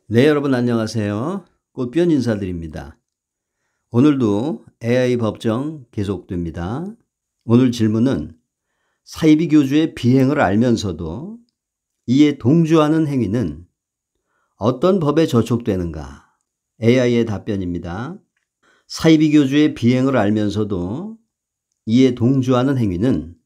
네, 여러분 안녕하세요. 꽃변 인사드립니다. 오늘도 AI 법정 계속됩니다. 오늘 질문은 사이비 교주의 비행을 알면서도 이에 동조하는 행위는 어떤 법에 저촉되는가? AI의 답변입니다. 사이비 교주의 비행을 알면서도 이에 동조하는 행위는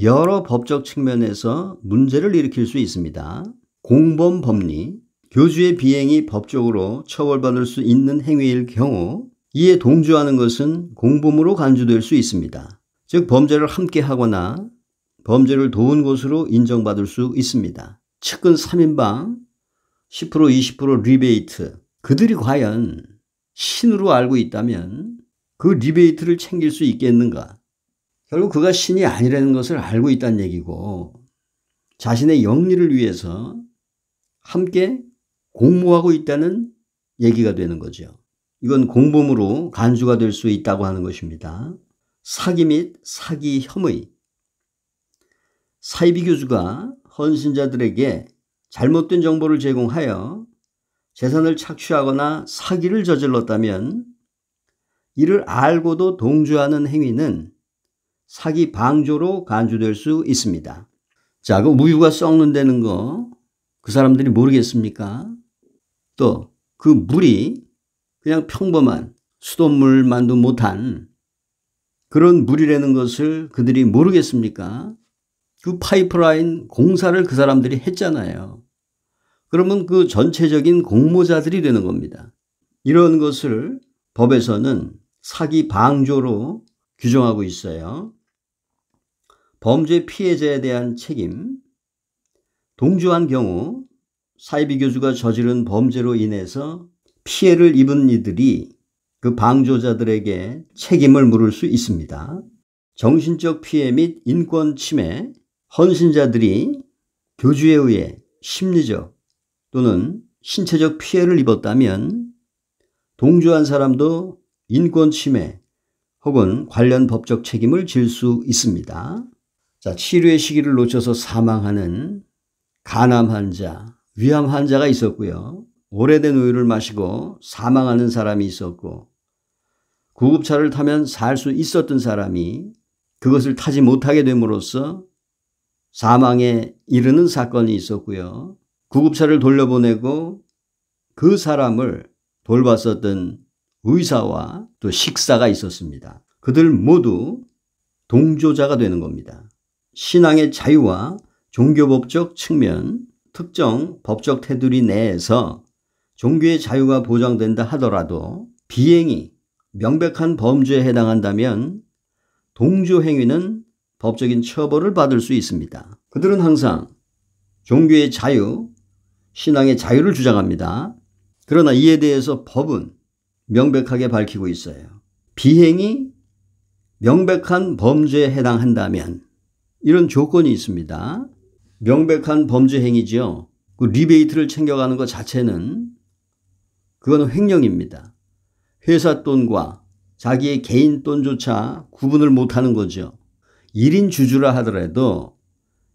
여러 법적 측면에서 문제를 일으킬 수 있습니다. 공범 법리, 교주의 비행이 법적으로 처벌받을 수 있는 행위일 경우 이에 동조하는 것은 공범으로 간주될 수 있습니다. 즉 범죄를 함께 하거나 범죄를 도운 것으로 인정받을 수 있습니다. 측근 3인방 10% 20% 리베이트, 그들이 과연 신으로 알고 있다면 그 리베이트를 챙길 수 있겠는가? 결국 그가 신이 아니라는 것을 알고 있다는 얘기고 자신의 영리를 위해서 함께 공모하고 있다는 얘기가 되는 거죠. 이건 공범으로 간주가 될 수 있다고 하는 것입니다. 사기 및 사기 혐의. 사이비 교주가 헌신자들에게 잘못된 정보를 제공하여 재산을 착취하거나 사기를 저질렀다면 이를 알고도 동조하는 행위는 사기 방조로 간주될 수 있습니다. 자, 그 우유가 썩는다는 거 그 사람들이 모르겠습니까? 또 그 물이 그냥 평범한 수돗물만도 못한 그런 물이라는 것을 그들이 모르겠습니까? 그 파이프라인 공사를 그 사람들이 했잖아요. 그러면 그 전체적인 공모자들이 되는 겁니다. 이런 것을 법에서는 사기 방조로 규정하고 있어요. 범죄 피해자에 대한 책임, 동조한 경우 사이비 교주가 저지른 범죄로 인해서 피해를 입은 이들이 그 방조자들에게 책임을 물을 수 있습니다. 정신적 피해 및 인권 침해, 헌신자들이 교주에 의해 심리적 또는 신체적 피해를 입었다면 동조한 사람도 인권 침해 혹은 관련 법적 책임을 질 수 있습니다. 자, 치료의 시기를 놓쳐서 사망하는 간암 환자, 위암 환자가 있었고요. 오래된 우유를 마시고 사망하는 사람이 있었고 구급차를 타면 살 수 있었던 사람이 그것을 타지 못하게 됨으로써 사망에 이르는 사건이 있었고요. 구급차를 돌려보내고 그 사람을 돌봤었던 의사와 또 식사가 있었습니다. 그들 모두 동조자가 되는 겁니다. 신앙의 자유와 종교법적 측면, 특정 법적 테두리 내에서 종교의 자유가 보장된다 하더라도 비행이 명백한 범죄에 해당한다면 동조 행위는 법적인 처벌을 받을 수 있습니다. 그들은 항상 종교의 자유, 신앙의 자유를 주장합니다. 그러나 이에 대해서 법은 명백하게 밝히고 있어요. 비행이 명백한 범죄에 해당한다면 이런 조건이 있습니다. 명백한 범죄 행위죠. 그 리베이트를 챙겨가는 것 자체는 그건 횡령입니다. 회사 돈과 자기의 개인 돈조차 구분을 못하는 거죠. 1인 주주라 하더라도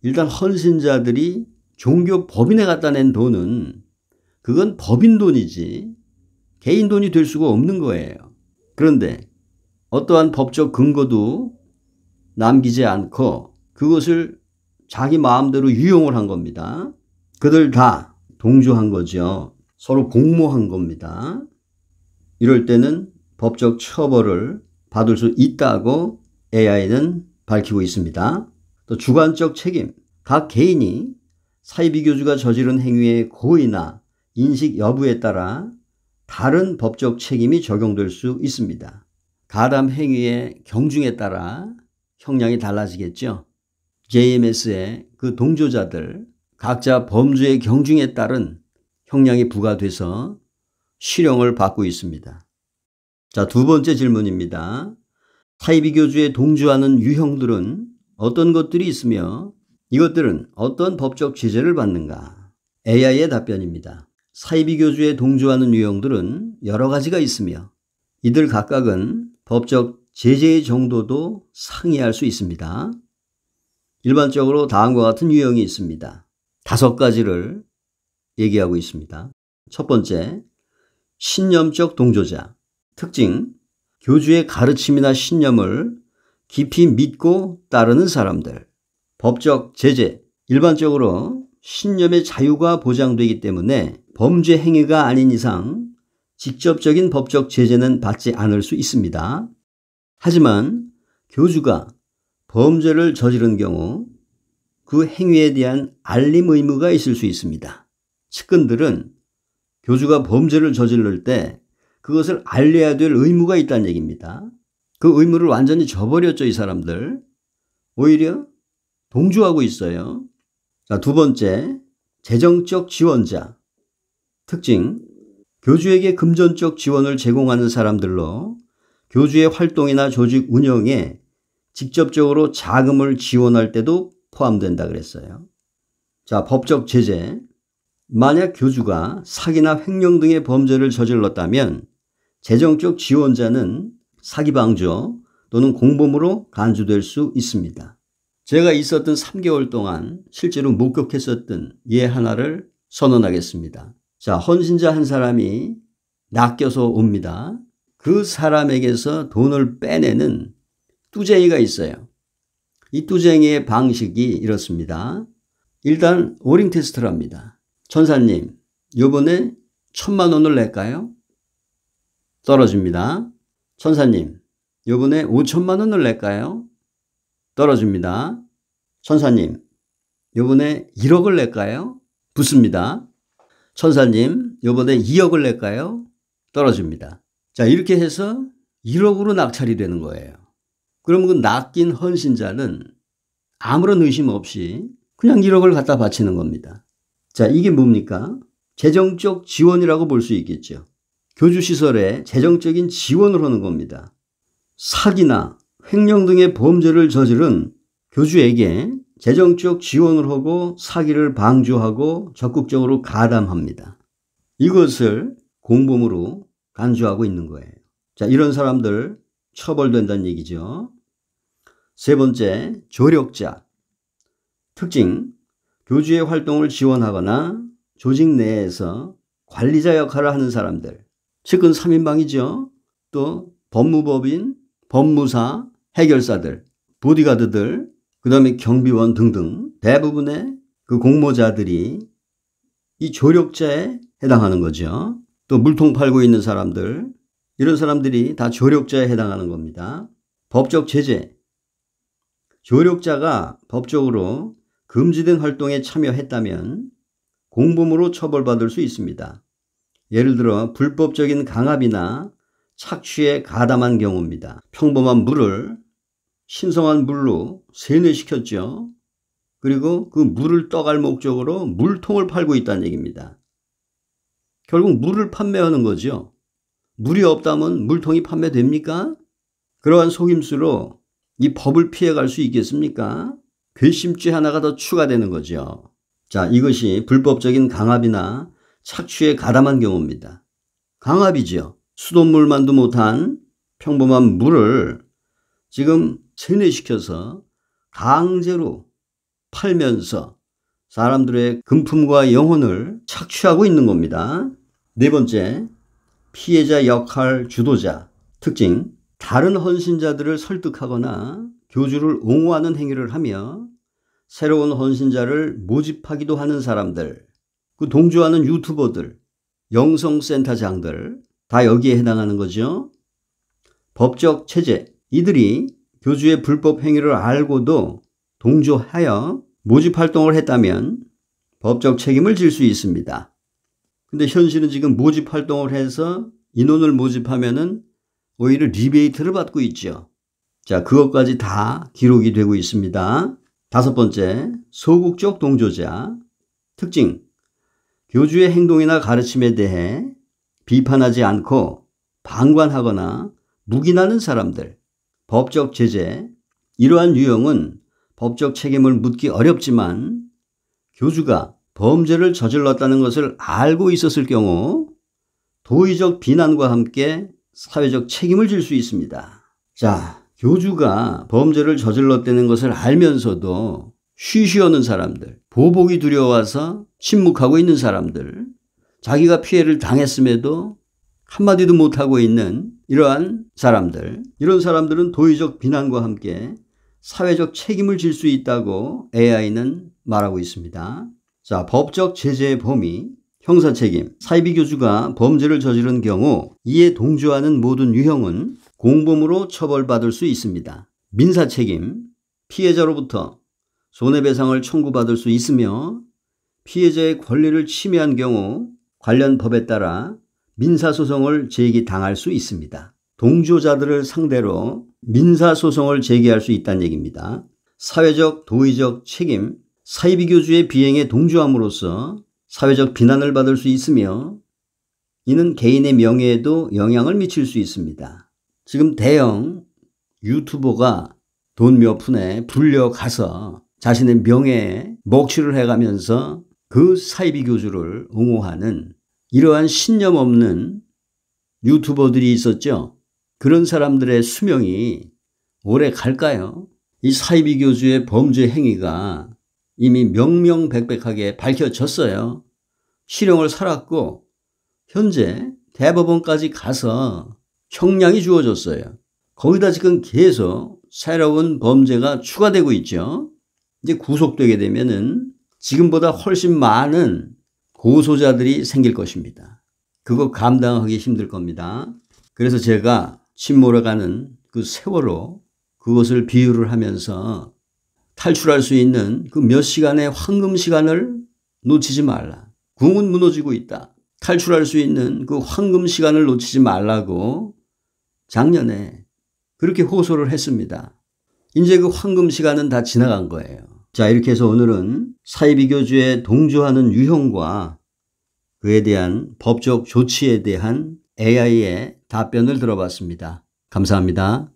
일단 헌신자들이 종교 법인에 갖다 낸 돈은 그건 법인 돈이지 개인 돈이 될 수가 없는 거예요. 그런데 어떠한 법적 근거도 남기지 않고 그것을 자기 마음대로 유용을 한 겁니다. 그들 다 동조한 거죠. 서로 공모한 겁니다. 이럴 때는 법적 처벌을 받을 수 있다고 AI는 밝히고 있습니다. 또 주관적 책임, 각 개인이 사이비 교주가 저지른 행위의 고의나 인식 여부에 따라 다른 법적 책임이 적용될 수 있습니다. 가담 행위의 경중에 따라 형량이 달라지겠죠. JMS의 그 동조자들 각자 범죄의 경중에 따른 형량이 부과돼서 실형을 받고 있습니다. 자, 두 번째 질문입니다. 사이비 교주에 동조하는 유형들은 어떤 것들이 있으며 이것들은 어떤 법적 제재를 받는가? AI의 답변입니다. 사이비 교주에 동조하는 유형들은 여러 가지가 있으며 이들 각각은 법적 제재의 정도도 상이할 수 있습니다. 일반적으로 다음과 같은 유형이 있습니다. 5가지를 얘기하고 있습니다. 첫 번째, 신념적 동조자. 특징, 교주의 가르침이나 신념을 깊이 믿고 따르는 사람들. 법적 제재. 일반적으로 신념의 자유가 보장되기 때문에 범죄 행위가 아닌 이상 직접적인 법적 제재는 받지 않을 수 있습니다. 하지만 교주가 범죄를 저지른 경우 그 행위에 대한 알림 의무가 있을 수 있습니다. 측근들은 교주가 범죄를 저지를 때 그것을 알려야 될 의무가 있다는 얘기입니다. 그 의무를 완전히 저버렸죠, 이 사람들. 오히려 동조하고 있어요. 자, 두 번째, 재정적 지원자. 특징, 교주에게 금전적 지원을 제공하는 사람들로 교주의 활동이나 조직 운영에 직접적으로 자금을 지원할 때도 포함된다 그랬어요. 자, 법적 제재. 만약 교주가 사기나 횡령 등의 범죄를 저질렀다면 재정적 지원자는 사기 방조 또는 공범으로 간주될 수 있습니다. 제가 있었던 3개월 동안 실제로 목격했었던 예 하나를 선언하겠습니다. 자, 헌신자 한 사람이 낚여서 옵니다. 그 사람에게서 돈을 빼내는 뚜쟁이가 있어요. 이 뚜쟁이의 방식이 이렇습니다. 일단 오링 테스트를 합니다. 천사님, 요번에 1,000만 원을 낼까요? 떨어집니다. 천사님, 요번에 5천만 원을 낼까요? 떨어집니다. 천사님, 요번에 1억을 낼까요? 붙습니다. 천사님, 요번에 2억을 낼까요? 떨어집니다. 자, 이렇게 해서 1억으로 낙찰이 되는 거예요. 그럼 그 낚인 헌신자는 아무런 의심 없이 그냥 1억을 갖다 바치는 겁니다. 자, 이게 뭡니까? 재정적 지원이라고 볼 수 있겠죠. 교주시설에 재정적인 지원을 하는 겁니다. 사기나 횡령 등의 범죄를 저지른 교주에게 재정적 지원을 하고 사기를 방조하고 적극적으로 가담합니다. 이것을 공범으로 간주하고 있는 거예요. 자, 이런 사람들 처벌된다는 얘기죠. 세 번째, 조력자. 특징, 교주의 활동을 지원하거나 조직 내에서 관리자 역할을 하는 사람들. 측근 3인방이죠. 또 법무법인, 법무사, 해결사들, 보디가드들, 그 다음에 경비원 등등 대부분의 그 공모자들이 이 조력자에 해당하는 거죠. 또 물통 팔고 있는 사람들, 이런 사람들이 다 조력자에 해당하는 겁니다. 법적 제재. 조력자가 법적으로 금지된 활동에 참여했다면 공범으로 처벌받을 수 있습니다. 예를 들어 불법적인 강압이나 착취에 가담한 경우입니다. 평범한 물을 신성한 물로 세뇌시켰죠. 그리고 그 물을 떠갈 목적으로 물통을 팔고 있다는 얘기입니다. 결국 물을 판매하는 거죠. 물이 없다면 물통이 판매됩니까? 그러한 속임수로 이 법을 피해갈 수 있겠습니까? 괘씸죄 하나가 더 추가되는 거죠. 자, 이것이 불법적인 강압이나 착취에 가담한 경우입니다. 강압이죠. 수돗물만도 못한 평범한 물을 지금 세뇌시켜서 강제로 팔면서 사람들의 금품과 영혼을 착취하고 있는 겁니다. 네 번째, 피해자 역할 주도자. 특징, 다른 헌신자들을 설득하거나 교주를 옹호하는 행위를 하며 새로운 헌신자를 모집하기도 하는 사람들, 그 동조하는 유튜버들, 영성센터장들 다 여기에 해당하는 거죠. 법적 체제. 이들이 교주의 불법 행위를 알고도 동조하여 모집 활동을 했다면 법적 책임을 질 수 있습니다. 근데 현실은 지금 모집 활동을 해서 인원을 모집하면은 오히려 리베이트를 받고 있죠. 자, 그것까지 다 기록이 되고 있습니다. 다섯 번째, 소극적 동조자. 특징, 교주의 행동이나 가르침에 대해 비판하지 않고 방관하거나 묵인하는 사람들. 법적 제재. 이러한 유형은 법적 책임을 묻기 어렵지만 교주가 범죄를 저질렀다는 것을 알고 있었을 경우 도의적 비난과 함께 사회적 책임을 질 수 있습니다. 자, 교주가 범죄를 저질렀다는 것을 알면서도 쉬쉬하는 사람들, 보복이 두려워서 침묵하고 있는 사람들, 자기가 피해를 당했음에도 한마디도 못하고 있는 이러한 사람들, 이런 사람들은 도의적 비난과 함께 사회적 책임을 질 수 있다고 AI는 말하고 있습니다. 자, 법적 제재의 범위, 형사책임, 사이비 교주가 범죄를 저지른 경우 이에 동조하는 모든 유형은 공범으로 처벌받을 수 있습니다. 민사책임, 피해자로부터 손해배상을 청구받을 수 있으며 피해자의 권리를 침해한 경우 관련 법에 따라 민사소송을 제기당할 수 있습니다. 동조자들을 상대로 민사소송을 제기할 수 있다는 얘기입니다. 사회적, 도의적 책임, 사이비 교주의 비행에 동조함으로써 사회적 비난을 받을 수 있으며 이는 개인의 명예에도 영향을 미칠 수 있습니다. 지금 대형 유튜버가 돈 몇 푼에 불려가서 자신의 명예에 먹칠을 해가면서 그 사이비 교주를 옹호하는 이러한 신념 없는 유튜버들이 있었죠. 그런 사람들의 수명이 오래 갈까요? 이 사이비 교주의 범죄 행위가 이미 명명백백하게 밝혀졌어요. 실형을 살았고 현재 대법원까지 가서 형량이 주어졌어요. 거기다 지금 계속 새로운 범죄가 추가되고 있죠. 이제 구속되게 되면은 지금보다 훨씬 많은 고소자들이 생길 것입니다. 그거 감당하기 힘들 겁니다. 그래서 제가 침몰해가는 그 세월호 그것을 비유를 하면서 탈출할 수 있는 그 몇 시간의 황금 시간을 놓치지 말라. 궁은 무너지고 있다. 탈출할 수 있는 그 황금 시간을 놓치지 말라고 작년에 그렇게 호소를 했습니다. 이제 그 황금 시간은 다 지나간 거예요. 자, 이렇게 해서 오늘은 사이비 교주에 동조하는 유형과 그에 대한 법적 조치에 대한 AI의 답변을 들어봤습니다. 감사합니다.